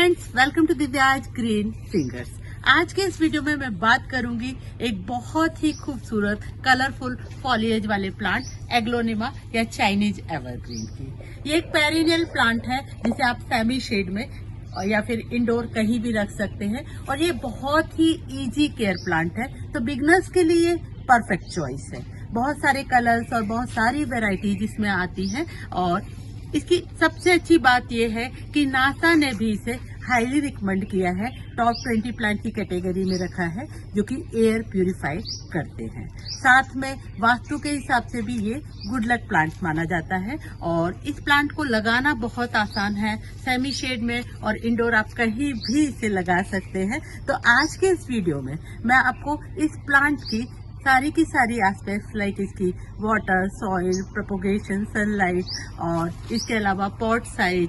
Friends, welcome to Divya's green fingers. आज के इस वीडियो में मैं बात करूंगी एक बहुत ही खूबसूरत कलरफुल फॉलिएज वाले प्लांट एग्लोनिमा या चाइनीज एवरग्रीन की। ये एक पेरिनियल प्लांट है जिसे आप सेमी शेड में या फिर इंडोर कहीं भी रख सकते हैं और ये बहुत ही इजी केयर प्लांट है, तो बिगनर्स के लिए परफेक्ट चॉइस है। बहुत सारे कलर्स और बहुत सारी वेराइटीज इसमें आती हैं और इसकी सबसे अच्छी बात यह है कि नासा ने भी इसे हाईली रिकमेंड किया है, टॉप 20 प्लांट की कैटेगरी में रखा है जो कि एयर प्यूरिफाई करते हैं। साथ में वास्तु के हिसाब से भी ये गुड लक प्लांट माना जाता है और इस प्लांट को लगाना बहुत आसान है। सेमी शेड में और इंडोर आप कहीं भी इसे लगा सकते हैं। तो आज के इस वीडियो में मैं आपको इस प्लांट की सारी एस्पेक्ट्स लाइक इसकी वाटर, सॉइल, प्रोपोगेशन, सनलाइट और इसके अलावा पॉट साइज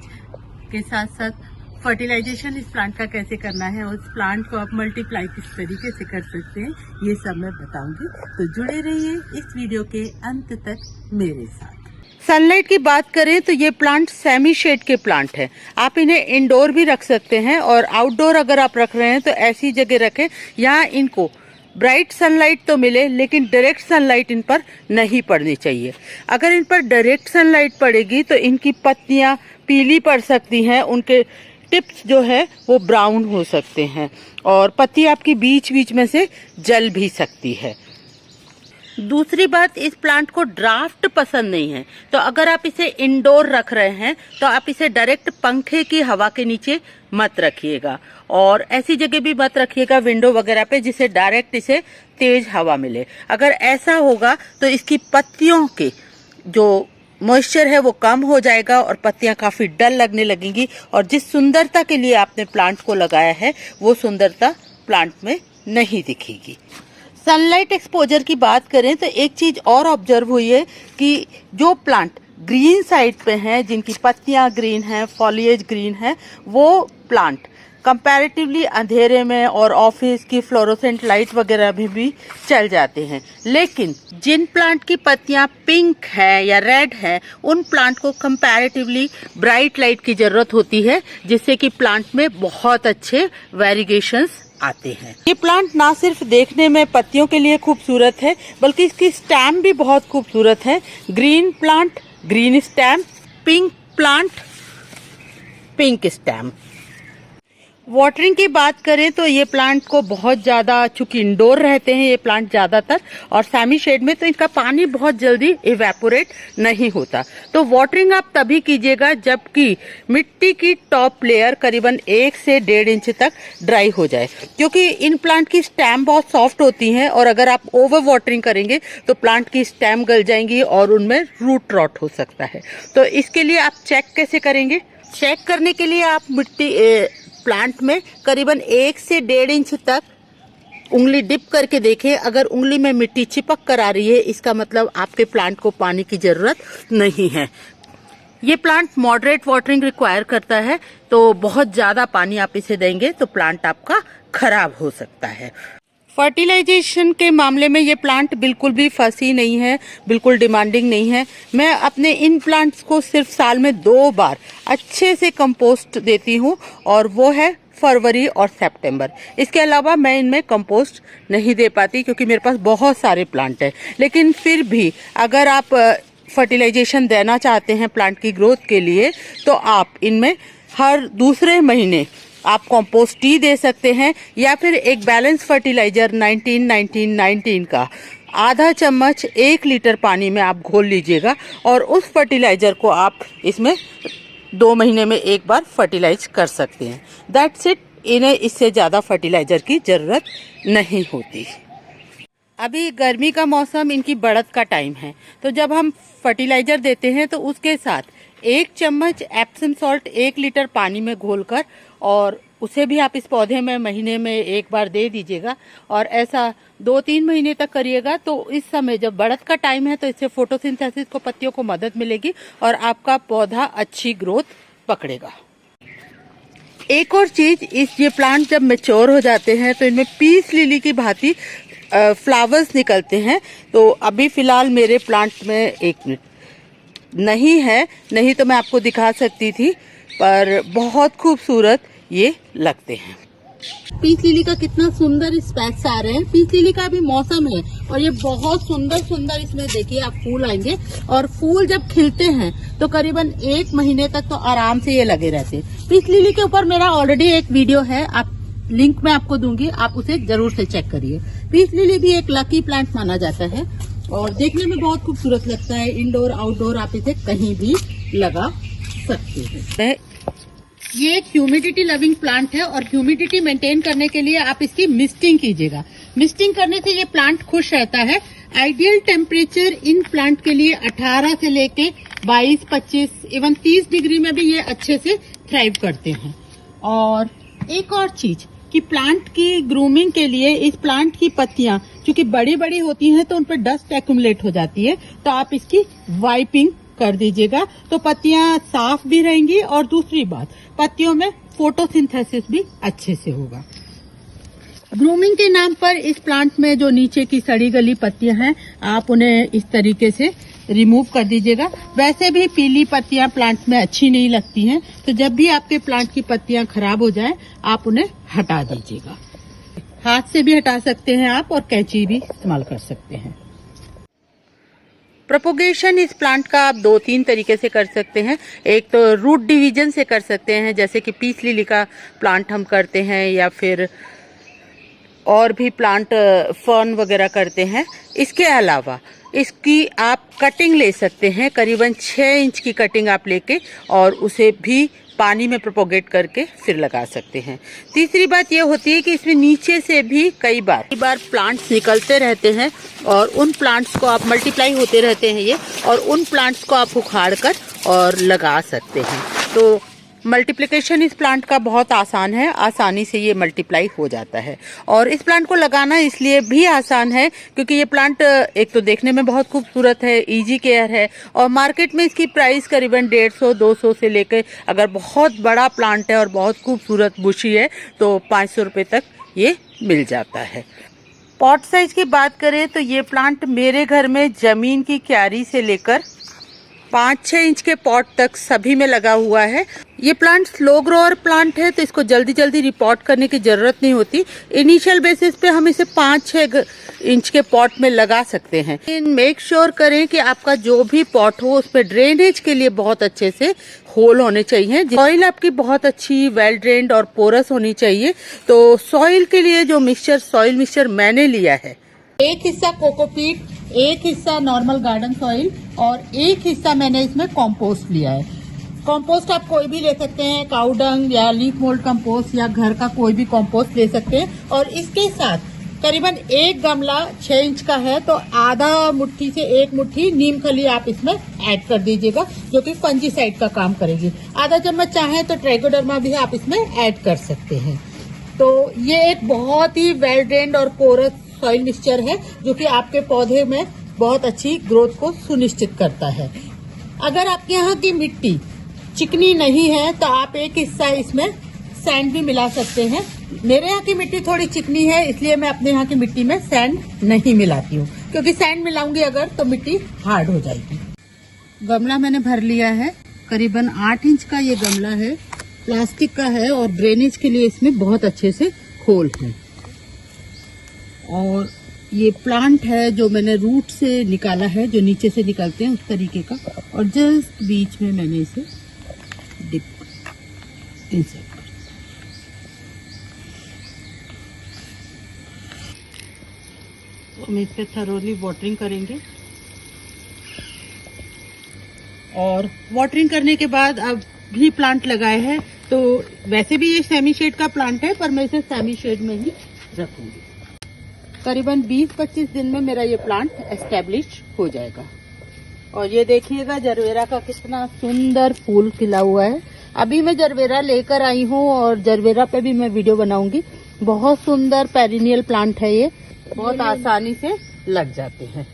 के साथ साथ फर्टिलाइजेशन इस प्लांट का कैसे करना है और इस प्लांट को आप मल्टीप्लाई किस तरीके से कर सकते हैं, ये सब मैं बताऊंगी। तो जुड़े रहिए इस वीडियो के अंत तक मेरे साथ। सनलाइट की बात करें तो ये प्लांट सेमी शेड के प्लांट है। आप इन्हें इंडोर भी रख सकते हैं और आउटडोर अगर आप रख रहे हैं तो ऐसी जगह रखें यहाँ इनको ब्राइट सनलाइट तो मिले लेकिन डायरेक्ट सनलाइट इन पर नहीं पड़नी चाहिए। अगर इन पर डायरेक्ट सनलाइट पड़ेगी तो इनकी पत्तियां पीली पड़ सकती हैं, उनके टिप्स जो है वो ब्राउन हो सकते हैं और पत्ती आपकी बीच बीच में से जल भी सकती है। दूसरी बात, इस प्लांट को ड्राफ्ट पसंद नहीं है, तो अगर आप इसे इंडोर रख रहे हैं तो आप इसे डायरेक्ट पंखे की हवा के नीचे मत रखिएगा और ऐसी जगह भी मत रखिएगा विंडो वगैरह पे जिसे डायरेक्ट इसे तेज हवा मिले। अगर ऐसा होगा तो इसकी पत्तियों के जो मॉइस्चर है वो कम हो जाएगा और पत्तियां काफी डल लगने लगेंगी और जिस सुंदरता के लिए आपने प्लांट को लगाया है वो सुंदरता प्लांट में नहीं दिखेगी। सनलाइट एक्सपोजर की बात करें तो एक चीज और ऑब्जर्व हुई है कि जो प्लांट ग्रीन साइड पे हैं, जिनकी पत्तियां ग्रीन हैं, फॉलिएज ग्रीन है, वो प्लांट कंपैरेटिवली अंधेरे में और ऑफिस की फ्लोरोसेंट लाइट वगैरह में भी चल जाते हैं। लेकिन जिन प्लांट की पत्तियां पिंक है या रेड है उन प्लांट को कंपैरेटिवली ब्राइट लाइट की जरूरत होती है जिससे कि प्लांट में बहुत अच्छे वेरिएशंस आते हैं। ये प्लांट ना सिर्फ देखने में पत्तियों के लिए खूबसूरत है बल्कि इसकी स्टेम भी बहुत खूबसूरत है। Green plant green stem, pink plant pink stem. Watering की बात करें तो ये प्लांट को बहुत ज्यादा, चूंकि इंडोर रहते हैं ये प्लांट ज्यादातर और सेमी शेड में, तो इनका पानी बहुत जल्दी इवेपोरेट नहीं होता। तो वाटरिंग आप तभी कीजिएगा जबकि मिट्टी की टॉप लेयर करीबन 1 से 1.5 इंच तक ड्राई हो जाए, क्योंकि इन प्लांट की स्टेम बहुत सॉफ्ट होती हैं और अगर आप ओवर वाटरिंग करेंगे तो प्लांट की स्टेम गल जाएंगी और उनमें रूट रॉट हो सकता है। तो इसके लिए आप चेक कैसे करेंगे? चेक करने के लिए आप मिट्टी प्लांट में करीबन 1 से 1.5 इंच तक उंगली डिप करके देखें। अगर उंगली में मिट्टी चिपक कर आ रही है इसका मतलब आपके प्लांट को पानी की जरूरत नहीं है। ये प्लांट मॉडरेट वाटरिंग रिक्वायर करता है, तो बहुत ज्यादा पानी आप इसे देंगे तो प्लांट आपका खराब हो सकता है। फर्टिलाइजेशन के मामले में ये प्लांट बिल्कुल भी फसी नहीं है, बिल्कुल डिमांडिंग नहीं है। मैं अपने इन प्लांट्स को सिर्फ साल में 2 बार अच्छे से कंपोस्ट देती हूँ और वो है फरवरी और सितंबर। इसके अलावा मैं इनमें कंपोस्ट नहीं दे पाती क्योंकि मेरे पास बहुत सारे प्लांट हैं। लेकिन फिर भी अगर आप फर्टिलाइजेशन देना चाहते हैं प्लांट की ग्रोथ के लिए तो आप इनमें हर दूसरे महीने आप कंपोस्ट टी दे सकते हैं या फिर एक बैलेंस फर्टिलाइजर 19-19-19 का आधा चम्मच 1 लीटर पानी में आप घोल लीजिएगा और उस फर्टिलाइजर को आप इसमें 2 महीने में एक बार फर्टिलाइज कर सकते हैं। That's it. इन्हें इससे ज्यादा फर्टिलाइजर की जरूरत नहीं होती। अभी गर्मी का मौसम, इनकी बढ़त का टाइम है, तो जब हम फर्टिलाइजर देते हैं तो उसके साथ 1 चम्मच एप्सम सॉल्ट 1 लीटर पानी में घोलकर और उसे भी आप इस पौधे में महीने में एक बार दे दीजिएगा और ऐसा 2-3 महीने तक करिएगा। तो इस समय जब बढ़त का टाइम है तो इससे फोटोसिंथेसिस को, पत्तियों को मदद मिलेगी और आपका पौधा अच्छी ग्रोथ पकड़ेगा। एक और चीज, ये प्लांट जब मैच्योर हो जाते हैं तो इनमें पीस लिली की भांति फ्लावर्स निकलते हैं। तो अभी फिलहाल मेरे प्लांट में, एक मिनट, नहीं है, नहीं तो मैं आपको दिखा सकती थी, पर बहुत खूबसूरत ये लगते हैं। पीस लिली का कितना सुंदर स्पैक्स आ रहे हैं। पीस लिली का अभी मौसम है और ये बहुत सुंदर सुंदर इसमें देखिए आप फूल आएंगे, और फूल जब खिलते हैं तो करीबन 1 महीने तक तो आराम से ये लगे रहते हैं। पीस लिली के ऊपर मेरा ऑलरेडी एक वीडियो है, आप लिंक मैं आपको दूंगी, आप उसे जरूर से चेक करिए। पीस लिली भी एक लकी प्लांट माना जाता है और देखने में बहुत खूबसूरत लगता है। इंडोर आउटडोर आप इसे कहीं भी लगा सकते हैं। ये एक ह्यूमिडिटी लविंग प्लांट है और ह्यूमिडिटी मेंटेन करने के लिए आप इसकी मिस्टिंग कीजिएगा। मिस्टिंग करने से ये प्लांट खुश रहता है। आइडियल टेम्परेचर इन प्लांट के लिए 18 से लेके 22, 25, इवन 30 डिग्री में भी ये अच्छे से थ्राइव करते हैं। और एक और चीज कि प्लांट की ग्रूमिंग के लिए इस प्लांट की पत्तियां क्योंकि बड़ी बड़ी होती हैं तो उन पर डस्ट एक्यूमुलेट हो जाती है, तो आप इसकी वाइपिंग कर दीजिएगा तो पत्तियां साफ भी रहेंगी। और दूसरी बात, पत्तियों में फोटोसिंथेसिस भी अच्छे से होगा। ग्रूमिंग के नाम पर इस प्लांट में जो नीचे की सड़ी गली पत्तियां हैं आप उन्हें इस तरीके से रिमूव कर दीजिएगा। वैसे भी पीली पत्तियां प्लांट में अच्छी नहीं लगती हैं, तो जब भी आपके प्लांट की पत्तियां खराब हो जाएं आप उन्हें हटा दीजिएगा। हाथ से भी हटा सकते हैं आप और कैंची भी इस्तेमाल कर सकते हैं। प्रोपोगेशन इस प्लांट का आप 2-3 तरीके से कर सकते हैं। एक तो रूट डिवीजन से कर सकते हैं, जैसे कि पीस लिली का प्लांट हम करते हैं, या फिर और भी प्लांट फर्न वगैरह करते हैं। इसके अलावा इसकी आप कटिंग ले सकते हैं, करीबन 6 इंच की कटिंग आप लेके और उसे भी पानी में प्रोपोगेट करके फिर लगा सकते हैं। तीसरी बात यह होती है कि इसमें नीचे से भी कई बार प्लांट्स निकलते रहते हैं और उन प्लांट्स को आप मल्टीप्लाई होते रहते हैं ये, और उन प्लांट्स को आप उखाड़ कर और लगा सकते हैं। तो मल्टीप्लिकेशन इस प्लांट का बहुत आसान है, आसानी से ये मल्टीप्लाई हो जाता है। और इस प्लांट को लगाना इसलिए भी आसान है क्योंकि ये प्लांट एक तो देखने में बहुत खूबसूरत है, इजी केयर है, और मार्केट में इसकी प्राइस करीबन 150-200 से लेकर, अगर बहुत बड़ा प्लांट है और बहुत खूबसूरत बुशी है तो 500 रुपये तक ये मिल जाता है। पॉट साइज की बात करें तो ये प्लांट मेरे घर में जमीन की क्यारी से लेकर 5-6 इंच के पॉट तक सभी में लगा हुआ है। ये प्लांट स्लो ग्रोअर प्लांट है तो इसको जल्दी जल्दी रिपोर्ट करने की जरूरत नहीं होती। इनिशियल बेसिस पे हम इसे 5-6 इंच के पॉट में लगा सकते हैं। मेक श्योर करें कि आपका जो भी पॉट हो उस पर ड्रेनेज के लिए बहुत अच्छे से होल होने चाहिए। सॉइल आपकी बहुत अच्छी वेल ड्रेन्ड और पोरस होनी चाहिए। तो सॉइल के लिए जो सॉइल मिक्सचर मैंने लिया है, एक हिस्सा कोकोपीट, एक हिस्सा नॉर्मल गार्डन सॉइल और एक हिस्सा मैंने इसमें कॉम्पोस्ट लिया है। कॉम्पोस्ट आप कोई भी ले सकते हैं, काऊ डंग या लीफ मोल्ड कंपोस्ट या घर का कोई भी कॉम्पोस्ट ले सकते हैं। और इसके साथ करीबन एक गमला 6 इंच का है तो आधा मुट्ठी से 1 मुट्ठी नीम खली आप इसमें ऐड कर दीजिएगा, जो कि फंजीसाइड का काम करेगी। आधा चम्मच चाहे तो ट्राइकोडर्मा भी आप इसमें ऐड कर सकते हैं। तो ये एक बहुत ही वेल ड्रेन्ड और पोरस सॉइल मिक्सचर है जो कि आपके पौधे में बहुत अच्छी ग्रोथ को सुनिश्चित करता है। अगर आपके यहाँ की मिट्टी चिकनी नहीं है तो आप एक हिस्सा इसमें सैंड भी मिला सकते हैं। मेरे यहाँ की मिट्टी थोड़ी चिकनी है इसलिए मैं अपने यहाँ की मिट्टी में सैंड नहीं मिलाती हूँ, क्योंकि सैंड मिलाऊंगी अगर तो मिट्टी हार्ड हो जाएगी। गमला मैंने भर लिया है, करीबन 8 इंच का ये गमला है, प्लास्टिक का है और ड्रेनेज के लिए इसमें बहुत अच्छे से होल है। और ये प्लांट है जो मैंने रूट से निकाला है, जो にसे निकलते हैं उस तरीके का, और जस्ट बीच में मैंने इसे डिप इंसर्ट कर। हम इस पे थरोली वाटरिंग करेंगे और वाटरिंग करने के बाद अब भी प्लांट लगाए हैं तो वैसे भी ये सेमी शेड का प्लांट है पर मैं इसे सेमी शेड में ही रखूंगी। करीबन 20-25 दिन में मेरा ये प्लांट एस्टेब्लिश हो जाएगा। और ये देखिएगा जरवेरा का कितना सुंदर फूल खिला हुआ है। अभी मैं जरवेरा लेकर आई हूँ और जरवेरा पे भी मैं वीडियो बनाऊंगी। बहुत सुंदर पेरिनियल प्लांट है ये, बहुत आसानी से लग जाते हैं।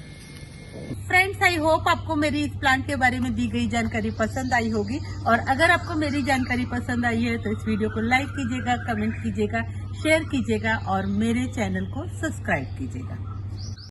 फ्रेंड्स, आई होप आपको मेरी इस प्लांट के बारे में दी गई जानकारी पसंद आई होगी। और अगर आपको मेरी जानकारी पसंद आई है तो इस वीडियो को लाइक कीजिएगा, कमेंट कीजिएगा, शेयर कीजिएगा और मेरे चैनल को सब्सक्राइब कीजिएगा।